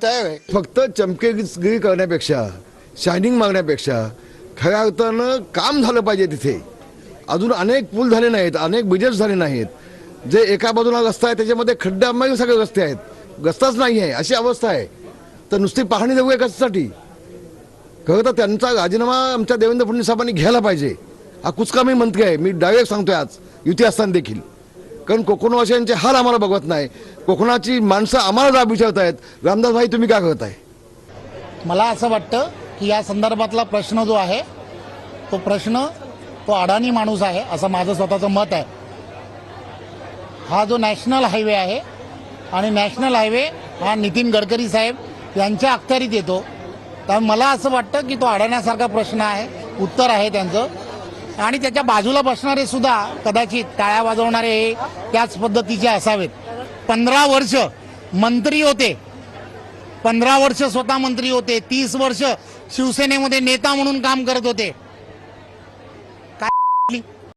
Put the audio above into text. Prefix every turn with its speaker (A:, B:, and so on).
A: फक्त चमकेगिरी करण्यापेक्षा शायनिंग मागण्यापेक्षा खऱ्या अर्थानं काम झालं पाहिजे तिथे. अजून अनेक पूल झाले नाहीत, अनेक ब्रिजेस झाले नाहीत. जे एका बाजूला रस्ता आहे त्याच्यामध्ये खड्डे सगळे रस्ते आहेत, रस्ताच नाही आहे अशी अवस्था आहे. तर नुसती पाहणी देऊ आहे कशासाठी? खरं तर त्यांचा राजीनामा आमच्या देवेंद्र फडणवीस साहेबांनी घ्यायला पाहिजे. हा कुचकामी मंत्री आहे, मी डायरेक्ट सांगतोय आज युती असताना देखील. कारण कोकणवासियांचे हाल आम्हाला बघत नाही, कोकणाची माणसं आम्हाला जाब विचारत आहेत. रामदास भाई तुम्ही काय करताय?
B: मला असं वाटतं की या संदर्भातला प्रश्न जो आहे तो अडाणी माणूस आहे असं माझं स्वतःचं मत आहे. हा जो नॅशनल हायवे आहे आणि नॅशनल हायवे हा नितीन गडकरी साहेब यांच्या अखत्यारीत येतो. तर मला असं वाटतं की तो अडाण्यासारखा प्रश्न आहे, उत्तर आहे त्यांचं. आणि त्याच्या बाजूला बसणारे सुद्धा कदाचित टाळ्या वाजवणारे त्याच पद्धतीचे असावेत. 15 वर्ष मंत्री होते, 15 वर्ष स्वतः मंत्री होते, 30 वर्ष शिवसेनेमध्ये नेता म्हणून काम करत होते. काय